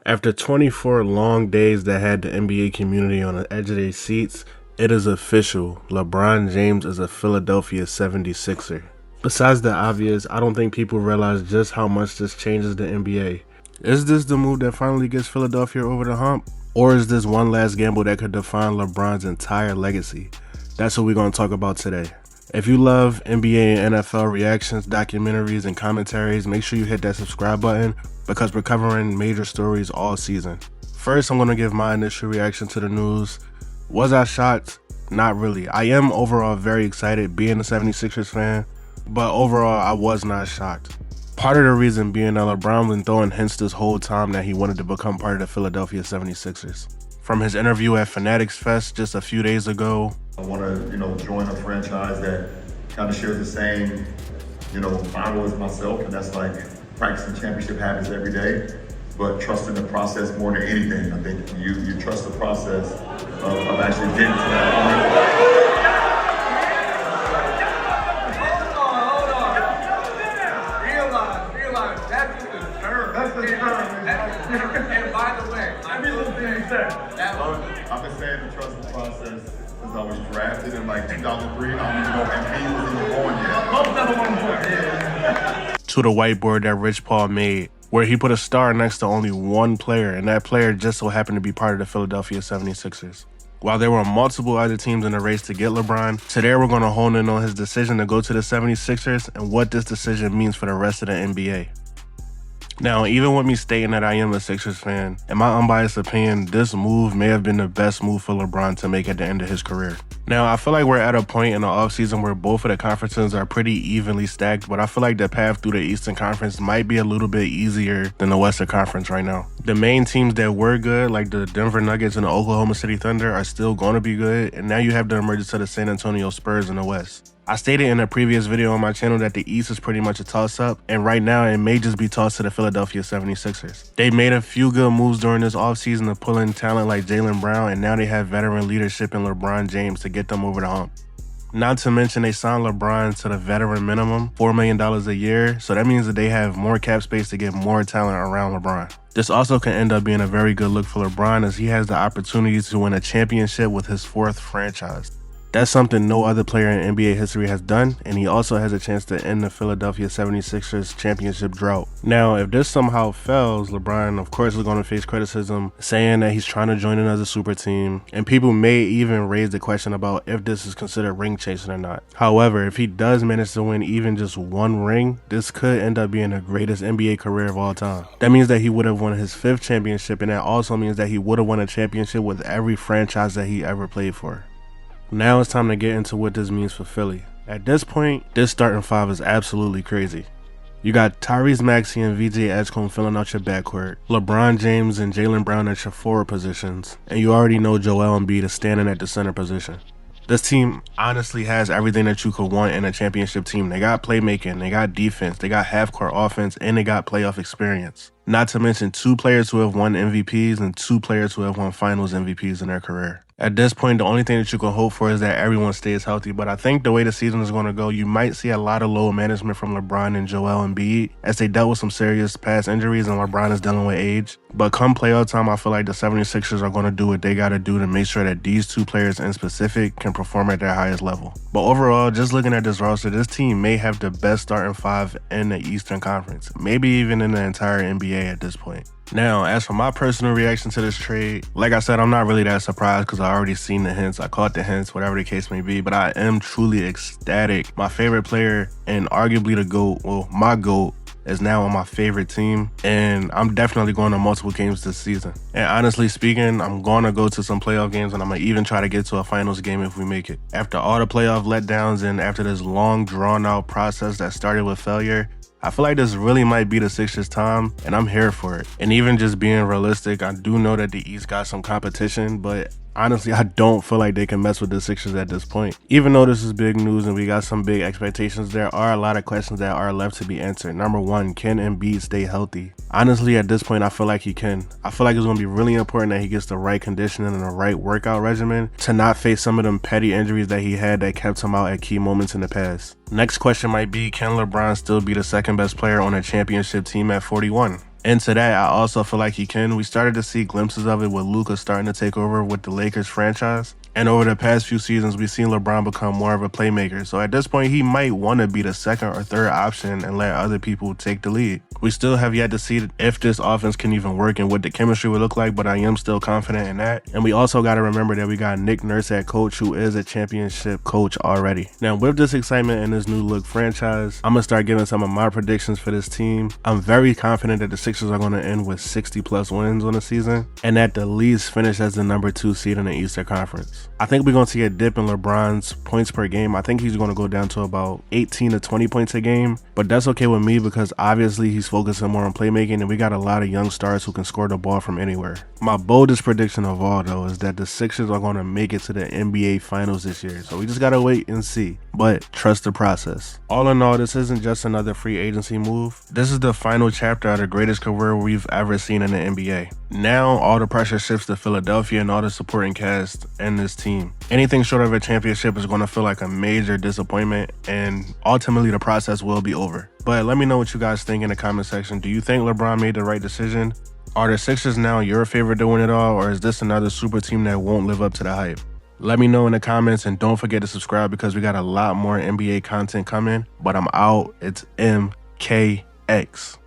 After 24 long days that had the NBA community on the edge of their seats, it is official. LeBron James is a Philadelphia 76er. Besides the obvious, I don't think people realize just how much this changes the NBA. Is this the move that finally gets Philadelphia over the hump? Or is this one last gamble that could define LeBron's entire legacy? That's what we're going to talk about today. If you love NBA and NFL reactions, documentaries, and commentaries, make sure you hit that subscribe button because we're covering major stories all season. First, I'm going to give my initial reaction to the news. Was I shocked? Not really. I am overall very excited being a 76ers fan, but overall I was not shocked. Part of the reason being that LeBron been throwing hints this whole time that he wanted to become part of the Philadelphia 76ers. From his interview at Fanatics Fest just a few days ago, I want to, join a franchise that kind of shares the same, motto as myself, and that's like practicing championship habits every day, but trusting the process more than anything. I think you trust the process of actually getting to that point. Realize that's the term. That's the term. And by the way, I've been saying to trust the process since I was drafted in like 2003. I don't even know if Embiid was even born yet. Most never won before. to the whiteboard that Rich Paul made, where he put a star next to only one player, and that player just so happened to be part of the Philadelphia 76ers. While there were multiple other teams in the race to get LeBron, today we're going to hone in on his decision to go to the 76ers and what this decision means for the rest of the NBA. Now, even with me stating that I am a Sixers fan, in my unbiased opinion, this move may have been the best move for LeBron to make at the end of his career. Now, I feel like we're at a point in the offseason where both of the conferences are pretty evenly stacked, but I feel like the path through the Eastern Conference might be a little bit easier than the Western Conference right now. The main teams that were good, like the Denver Nuggets and the Oklahoma City Thunder, are still going to be good, and now you have the emergence of the San Antonio Spurs in the West. I stated in a previous video on my channel that the East is pretty much a toss-up, and right now it may just be tossed to the Philadelphia 76ers. They made a few good moves during this offseason to pull in talent like Jaylen Brown, and now they have veteran leadership in LeBron James to get them over the hump. Not to mention they signed LeBron to the veteran minimum, $4 million a year, so that means that they have more cap space to get more talent around LeBron. This also can end up being a very good look for LeBron as he has the opportunity to win a championship with his fourth franchise. That's something no other player in NBA history has done, and he also has a chance to end the Philadelphia 76ers championship drought. Now, if this somehow fails, LeBron, of course, is going to face criticism, saying that he's trying to join another super team, and people may even raise the question about if this is considered ring chasing or not. However, if he does manage to win even just one ring, this could end up being the greatest NBA career of all time. That means that he would have won his fifth championship, and that also means that he would have won a championship with every franchise that he ever played for. Now it's time to get into what this means for Philly. At this point, this starting five is absolutely crazy. You got Tyrese Maxey and VJ Edgecombe filling out your backcourt, LeBron James and Jaylen Brown at your forward positions, and you already know Joel Embiid is standing at the center position. This team honestly has everything that you could want in a championship team. They got playmaking, they got defense, they got half-court offense, and they got playoff experience. Not to mention 2 players who have won MVPs and 2 players who have won finals MVPs in their career. At this point, the only thing that you can hope for is that everyone stays healthy, but I think the way the season is going to go, you might see a lot of load management from LeBron and Joel Embiid as they dealt with some serious past injuries and LeBron is dealing with age. But come playoff time, I feel like the 76ers are going to do what they got to do to make sure that these 2 players in specific can perform at their highest level. But overall, just looking at this roster, this team may have the best starting 5 in the Eastern Conference, maybe even in the entire NBA at this point. Now, as for my personal reaction to this trade, like I said, I'm not really that surprised because I already seen the hints. I caught the hints, whatever the case may be, but I am truly ecstatic. My favorite player and arguably the GOAT, well, my GOAT, is now on my favorite team, and I'm definitely going to multiple games this season. And honestly speaking, I'm going to go to some playoff games, and I'm going to even try to get to a finals game if we make it. After all the playoff letdowns and after this long drawn-out process that started with failure, I feel like this really might be the Sixers' time, and I'm here for it. And even just being realistic, I do know that the East got some competition, but honestly, I don't feel like they can mess with the Sixers at this point. Even though this is big news and we got some big expectations, there are a lot of questions that are left to be answered. Number 1, can Embiid stay healthy? Honestly, at this point, I feel like he can. I feel like it's going to be really important that he gets the right conditioning and the right workout regimen to not face some of them petty injuries that he had that kept him out at key moments in the past. Next question might be, can LeBron still be the second best player on a championship team at 41? And to that, I also feel like he can. We started to see glimpses of it with Luka starting to take over with the Lakers franchise. And over the past few seasons, we've seen LeBron become more of a playmaker. So at this point, he might want to be the second or third option and let other people take the lead. We still have yet to see if this offense can even work and what the chemistry would look like, but I am still confident in that. And we also got to remember that we got Nick Nurse at coach, who is a championship coach already. Now, with this excitement in this new look franchise, I'm going to start giving some of my predictions for this team. I'm very confident that the Sixers are going to end with 60 plus wins on the season and at the least finish as the number 2 seed in the Eastern Conference. I think we're going to see a dip in LeBron's points per game. I think he's going to go down to about 18 to 20 points a game, but that's okay with me because obviously he's focusing more on playmaking and we got a lot of young stars who can score the ball from anywhere. My boldest prediction of all, though, is that the Sixers are going to make it to the NBA Finals this year, so we just got to wait and see, but trust the process. All in all, this isn't just another free agency move. This is the final chapter of the greatest career we've ever seen in the NBA. Now, all the pressure shifts to Philadelphia and all the supporting cast and this team. Anything short of a championship is going to feel like a major disappointment, and ultimately the process will be over. But let me know what you guys think in the comment section. Do you think LeBron made the right decision? Are the Sixers now your favorite to win it all, or is this another super team that won't live up to the hype? Let me know in the comments, and don't forget to subscribe because we got a lot more NBA content coming. But I'm out. It's MKX.